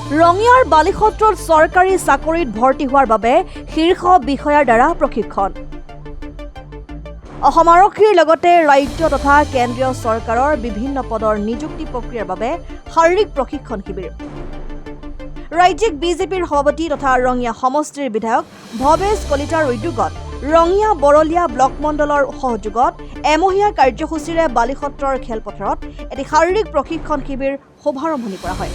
ৰঙিয়াৰ বালিসত্ৰত চৰকাৰী চাকৰিত ভৰ্তি হোৱাৰ বাবে শীৰ্ষ বিষয়াৰ দ্বাৰা প্ৰশিক্ষণ। অসম আৰক্ষীৰ লগতে ৰাজ্য তথা কেন্দ্ৰীয় চৰকাৰৰ বিভিন্ন পদৰ নিযুক্তি প্ৰক্ৰিয়াৰ বাবে শাৰীৰিক প্ৰশিক্ষণ শিবিৰ। ৰাজ্যিক বিজেপিৰ সভাপতি তথা ৰঙিয়া সমষ্টিৰ বিধায়ক ভৱেশ কলিতাৰ উদ্যোগত ৰঙিয়া বৰলীয়া ব্লক মণ্ডলৰ সহযোগত এমহীয়া কাৰ্যসূচীৰে বালিসত্ৰৰ খেলপথাৰত এটি শাৰীৰিক প্ৰশিক্ষণ শিবিৰ শুভাৰম্ভণি কৰা হয়।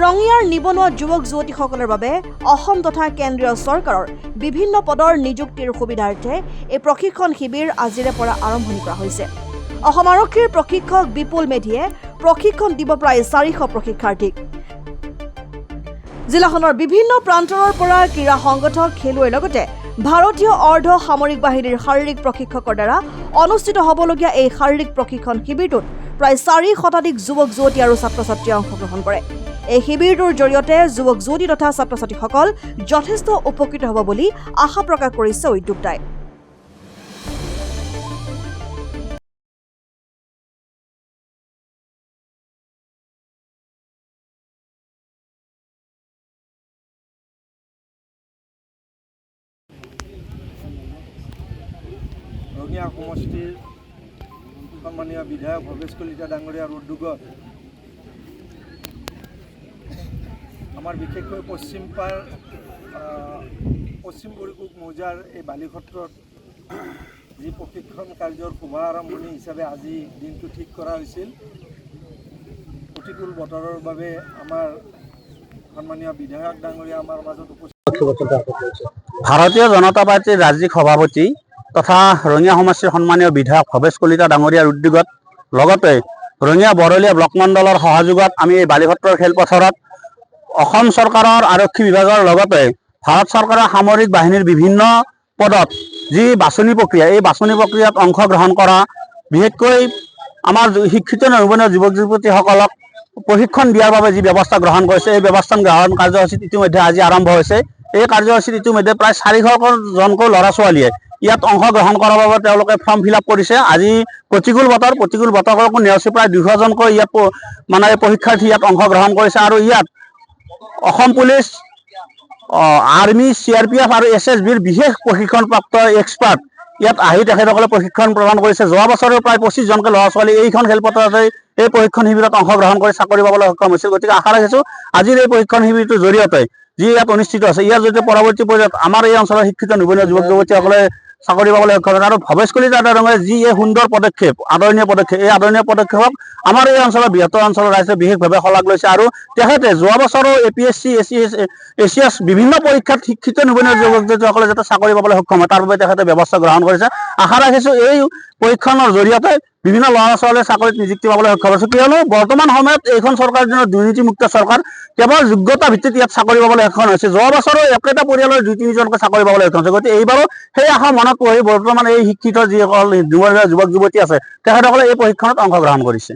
ৰঙিয়াৰ নিবনুৱা যুৱক যুৱতীসকলৰ বাবে অসম তথা কেন্দ্ৰীয় চৰকাৰৰ বিভিন্ন পদৰ নিযুক্তিৰ সুবিধাৰ্থে এই প্ৰশিক্ষণ শিবিৰ আজিৰে পৰা আৰম্ভণি কৰা হৈছে। অসম আৰক্ষীৰ প্ৰশিক্ষক বিপুল মেধিয়ে প্ৰশিক্ষণ দিব প্ৰায় 400 প্ৰশিক্ষাৰ্থীক। জিলাখনৰ বিভিন্ন প্ৰান্তৰৰ পৰা ক্ৰীড়া সংগঠক খেলুৱৈৰ লগতে ভাৰতীয় অৰ্ধ সামৰিক বাহিনীৰ শাৰীৰিক প্ৰশিক্ষকৰ দ্বাৰা অনুষ্ঠিত হ'বলগীয়া এই শাৰীৰিক প্ৰশিক্ষণ শিবিৰটোত প্ৰায় 4 শতাধিক যুৱক যুৱতী আৰু ছাত্ৰ ছাত্ৰীয়ে অংশগ্ৰহণ কৰে। এই শিবিৰটোৰ জৰিয়তে যুৱক যুৱতী তথা ছাত্ৰ ছাত্ৰীসকল যথেষ্ট উপকৃত হ'ব বুলি আশা প্ৰকাশ কৰিছে উদ্যোক্তাই। ৰঙিয়া সমষ্টিৰ সন্মানীয় বিধায়ক ভৱেশ কলিতা ডাঙৰীয়াৰ উদ্যোগত আমাৰ বিশেষকৈ পশ্চিম পৰিকুক মৌজাৰ এই বালিসত্ৰত যি প্ৰশিক্ষণ কাৰ্যৰ শুভাৰম্ভণি হিচাপে আজি দিনটো ঠিক কৰা হৈছিল। প্ৰতিকূল বতৰৰ বাবে আমাৰ সন্মানীয় বিধায়ক ডাঙৰীয়া আমাৰ মাজত উপস্থিত। ভাৰতীয় জনতা পাৰ্টিৰ ৰাজ্যিক সভাপতি তথা ৰঙিয়া সমষ্টিৰ সন্মানীয় বিধায়ক ভৱেশ কলিতা ডাঙৰীয়াৰ উদ্যোগত লগতে ৰঙিয়া বৰলীয়া ব্লক মণ্ডলৰ সহযোগত আমি এই বালিসত্ৰৰ খেলপথাৰত অসম চৰকাৰৰ আৰক্ষী বিভাগৰ লগতে ভাৰত চৰকাৰৰ সামৰিক বাহিনীৰ বিভিন্ন পদত যি বাছনি প্ৰক্ৰিয়া, এই বাছনি প্ৰক্ৰিয়াত অংশগ্ৰহণ কৰা বিশেষকৈ আমাৰ শিক্ষিত নিবনুৱা যুৱক যুৱতীসকলক প্ৰশিক্ষণ দিয়াৰ বাবে যি ব্যৱস্থা গ্ৰহণ কৰিছে, এই ব্যৱস্থা গ্ৰহণ কাৰ্যসূচীত ইতিমধ্যে আজি আৰম্ভ হৈছে। এই কাৰ্যসূচীত ইতিমধ্যে প্ৰায় 400জনকৈ ল'ৰা ছোৱালীয়ে ইয়াত অংশগ্ৰহণ কৰাৰ বাবে তেওঁলোকে ফৰ্ম ফিল আপ কৰিছে। আজি প্ৰতিকূল বতৰকো নেওচি প্ৰায় 200জনকৈ ইয়াত পৰীক্ষাৰ্থী ইয়াত অংশগ্ৰহণ কৰিছে আৰু ইয়াত অসম পুলিচ, আৰ্মি, CRPF আৰু SSBৰ বিশেষ প্ৰশিক্ষণপ্ৰাপ্ত এক্সপাৰ্ট ইয়াত আহি তেখেতসকলে প্ৰশিক্ষণ প্ৰদান কৰিছে। যোৱা বছৰৰ প্ৰায় 25জনকৈ ল'ৰা ছোৱালী এইখন খেলপথাৰতে এই প্ৰশিক্ষণ শিবিৰত অংশগ্ৰহণ কৰি চাকৰি পাবলৈ সক্ষম হৈছিল। গতিকে আশা ৰাখিছোঁ আজিৰ এই প্ৰশিক্ষণ শিবিৰটোৰ জৰিয়তে যি ইয়াত অনুষ্ঠিত আছে, ইয়াৰ জৰিয়তে পৰৱৰ্তী পৰ্যায়ত আমাৰ এই অঞ্চলৰ শিক্ষিত নিবনুৱা যুৱক যুৱতীসকলে চাকৰি পাবলৈ সক্ষম হৈছে। আৰু ভৱেশ কলিতা ডাঙৰীয়াৰ যি এই সুন্দৰ পদক্ষেপ, আদৰণীয় পদক্ষেপ, এই আদৰণীয় পদক্ষেপক আমাৰ এই অঞ্চলৰ বৃহত্তৰ অঞ্চলৰ ৰাইজে বিশেষভাৱে শলাগ লৈছে। আৰু তেখেতে যোৱা বছৰো APSC, ACS বিভিন্ন পৰীক্ষাত শিক্ষিত নিবনুৱা যুৱক যুৱতীসকলে যাতে চাকৰি পাবলৈ সক্ষম হয় তাৰ বাবে তেখেতে ব্যৱস্থা গ্ৰহণ কৰিছে। আশা ৰাখিছোঁ এই পৰীক্ষণৰ জৰিয়তে বিভিন্ন ল'ৰা ছোৱালীয়ে চাকৰিত নিযুক্তি পাবলৈ সক্ষম হৈছে। কিয়নো বৰ্তমান সময়ত এইখন চৰকাৰ দিনৰ দুৰ্নীতিমুক্ত চৰকাৰ, কেৱল যোগ্যতা ভিত্তিত ইয়াত চাকৰি পাবলৈ সক্ষম হৈছে। যোৱা বছৰো একেটা পৰিয়ালৰ 2-3জনকৈ চাকৰি পাবলৈ সক্ষম হৈছে। গতিকে এইবাৰো সেই আশা মনত কৰি বৰ্তমান এই শিক্ষিত যিসকল নিবনুৱা যুৱক যুৱতী আছে তেখেতসকলে এই প্ৰশিক্ষণত অংশগ্ৰহণ কৰিছে।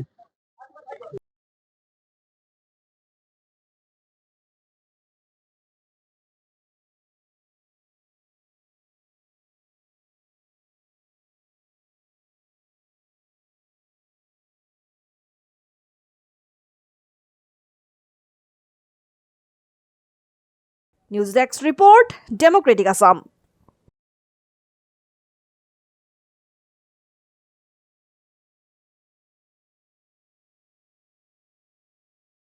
News desk report, democratic Assam.